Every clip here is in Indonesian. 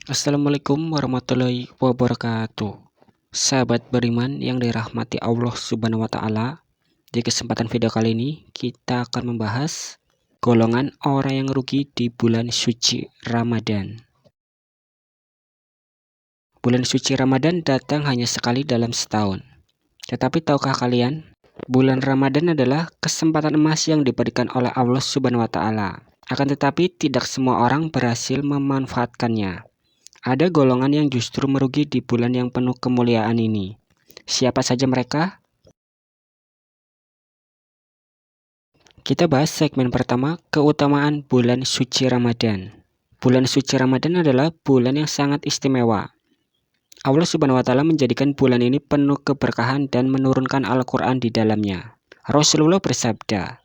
Assalamualaikum warahmatullahi wabarakatuh. Sahabat beriman yang dirahmati Allah Subhanahu wa Ta'ala, di kesempatan video kali ini kita akan membahas golongan orang yang rugi di bulan suci Ramadan. Bulan suci Ramadan datang hanya sekali dalam setahun. Tetapi tahukah kalian, bulan Ramadan adalah kesempatan emas yang diberikan oleh Allah Subhanahu wa Ta'ala. Akan tetapi tidak semua orang berhasil memanfaatkannya. Ada golongan yang justru merugi di bulan yang penuh kemuliaan ini. Siapa saja mereka? Kita bahas segmen pertama, keutamaan bulan suci Ramadan. Bulan suci Ramadan adalah bulan yang sangat istimewa. Allah Subhanahu wa Ta'ala menjadikan bulan ini penuh keberkahan dan menurunkan Al-Quran di dalamnya. Rasulullah bersabda,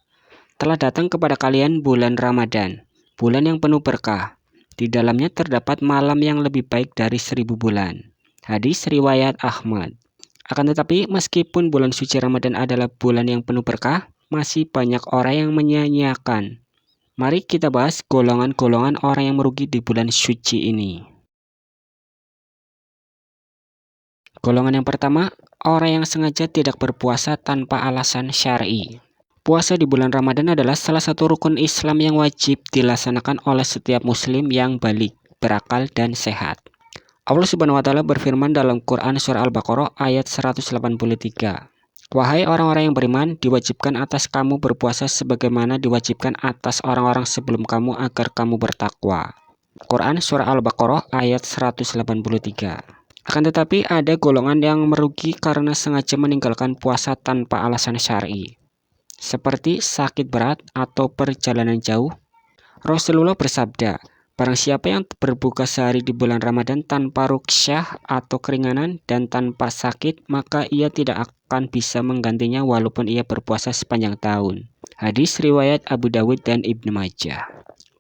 "Telah datang kepada kalian bulan Ramadan, bulan yang penuh berkah. Di dalamnya terdapat malam yang lebih baik dari 1000 bulan." Hadis riwayat Ahmad. Akan tetapi meskipun bulan suci Ramadan adalah bulan yang penuh berkah, masih banyak orang yang menyia-nyiakan. Mari kita bahas golongan-golongan orang yang merugi di bulan suci ini. Golongan yang pertama, orang yang sengaja tidak berpuasa tanpa alasan syar'i. Puasa di bulan Ramadan adalah salah satu rukun Islam yang wajib dilaksanakan oleh setiap muslim yang balik, berakal, dan sehat. Allah Subhanahu wa Ta'ala berfirman dalam Quran surah Al-Baqarah ayat 183. "Wahai orang-orang yang beriman, diwajibkan atas kamu berpuasa sebagaimana diwajibkan atas orang-orang sebelum kamu agar kamu bertakwa." Quran surah Al-Baqarah ayat 183. Akan tetapi ada golongan yang merugi karena sengaja meninggalkan puasa tanpa alasan syar'i, seperti sakit berat atau perjalanan jauh. Rasulullah bersabda, "Barang siapa yang berbuka sehari di bulan Ramadan tanpa ruksyah atau keringanan dan tanpa sakit, maka ia tidak akan bisa menggantinya walaupun ia berpuasa sepanjang tahun." Hadis riwayat Abu Dawud dan Ibnu Majah.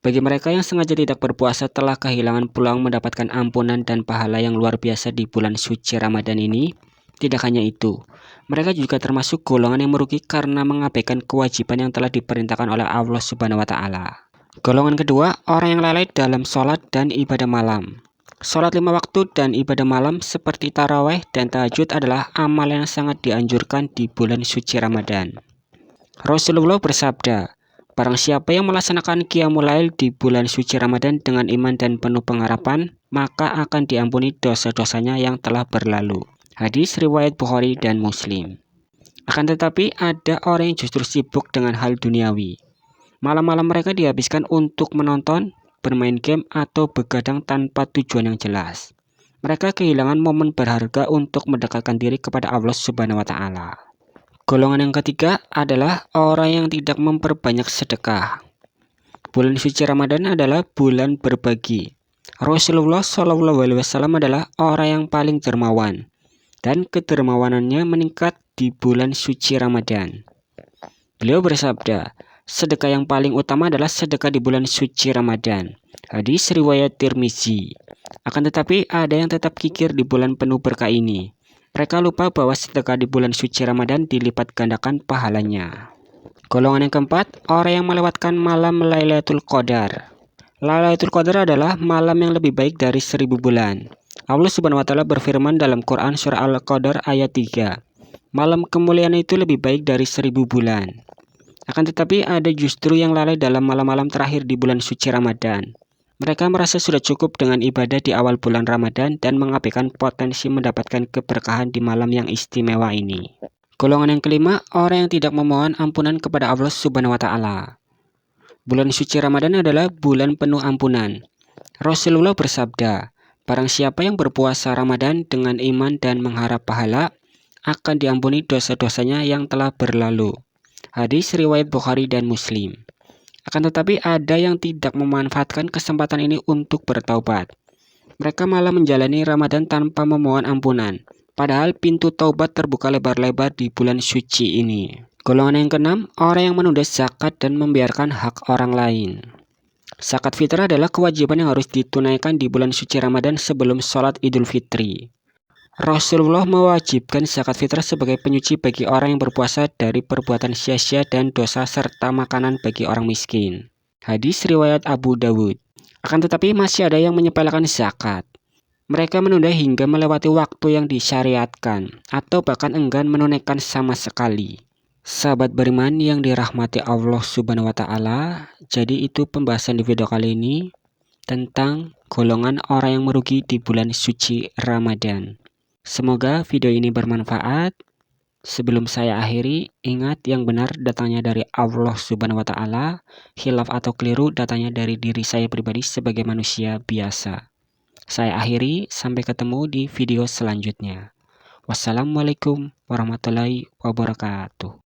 Bagi mereka yang sengaja tidak berpuasa telah kehilangan peluang mendapatkan ampunan dan pahala yang luar biasa di bulan suci Ramadan ini. Tidak hanya itu, mereka juga termasuk golongan yang merugi karena mengabaikan kewajiban yang telah diperintahkan oleh Allah Subhanahu wa Ta'ala. Golongan kedua, orang yang lalai dalam sholat dan ibadah malam. Sholat 5 waktu dan ibadah malam seperti taraweh dan tahajud adalah amal yang sangat dianjurkan di bulan suci Ramadan. Rasulullah bersabda, "Barang siapa yang melaksanakan qiyamul lail di bulan suci Ramadan dengan iman dan penuh pengharapan, maka akan diampuni dosa-dosanya yang telah berlalu." Hadis riwayat Bukhari dan Muslim. Akan tetapi ada orang yang justru sibuk dengan hal duniawi. Malam-malam mereka dihabiskan untuk menonton, bermain game, atau begadang tanpa tujuan yang jelas. Mereka kehilangan momen berharga untuk mendekatkan diri kepada Allah Subhanahu wa Ta'ala. Golongan yang ketiga adalah orang yang tidak memperbanyak sedekah. Bulan suci Ramadan adalah bulan berbagi. Rasulullah SAW adalah orang yang paling dermawan, dan kedermawanannya meningkat di bulan suci Ramadan. Beliau bersabda, "Sedekah yang paling utama adalah sedekah di bulan suci Ramadan." Hadis riwayat Tirmizi. Akan tetapi ada yang tetap kikir di bulan penuh berkah ini. Mereka lupa bahwa sedekah di bulan suci Ramadan dilipat gandakan pahalanya. Golongan yang keempat, orang yang melewatkan malam Lailatul Qadar. Lailatul Qadar adalah malam yang lebih baik dari 1000 bulan. Allah Subhanahu wa Ta'ala berfirman dalam Quran surah Al-Qadar ayat 3. "Malam kemuliaan itu lebih baik dari 1000 bulan." Akan tetapi ada justru yang lalai dalam malam-malam terakhir di bulan suci Ramadan. Mereka merasa sudah cukup dengan ibadah di awal bulan Ramadan dan mengabaikan potensi mendapatkan keberkahan di malam yang istimewa ini. Golongan yang kelima, orang yang tidak memohon ampunan kepada Allah Subhanahu wa Ta'ala. Bulan suci Ramadan adalah bulan penuh ampunan. Rasulullah bersabda, "Barang siapa yang berpuasa Ramadan dengan iman dan mengharap pahala, akan diampuni dosa-dosanya yang telah berlalu." Hadis riwayat Bukhari dan Muslim. Akan tetapi ada yang tidak memanfaatkan kesempatan ini untuk bertaubat. Mereka malah menjalani Ramadan tanpa memohon ampunan, padahal pintu taubat terbuka lebar-lebar di bulan suci ini. Golongan yang keenam, orang yang menunda zakat dan membiarkan hak orang lain. Zakat fitrah adalah kewajiban yang harus ditunaikan di bulan suci Ramadan sebelum sholat Idul Fitri. Rasulullah mewajibkan zakat fitrah sebagai penyuci bagi orang yang berpuasa dari perbuatan sia-sia dan dosa serta makanan bagi orang miskin. Hadis riwayat Abu Dawud. Akan tetapi masih ada yang menyepelekan zakat. Mereka menunda hingga melewati waktu yang disyariatkan, atau bahkan enggan menunaikan sama sekali. Sahabat beriman yang dirahmati Allah Subhanahu wa Ta'ala, jadi itu pembahasan di video kali ini tentang golongan orang yang merugi di bulan suci Ramadan. Semoga video ini bermanfaat. Sebelum saya akhiri, ingat yang benar datangnya dari Allah Subhanahu wa Ta'ala, khilaf atau keliru datangnya dari diri saya pribadi sebagai manusia biasa. Saya akhiri, sampai ketemu di video selanjutnya. Wassalamualaikum warahmatullahi wabarakatuh.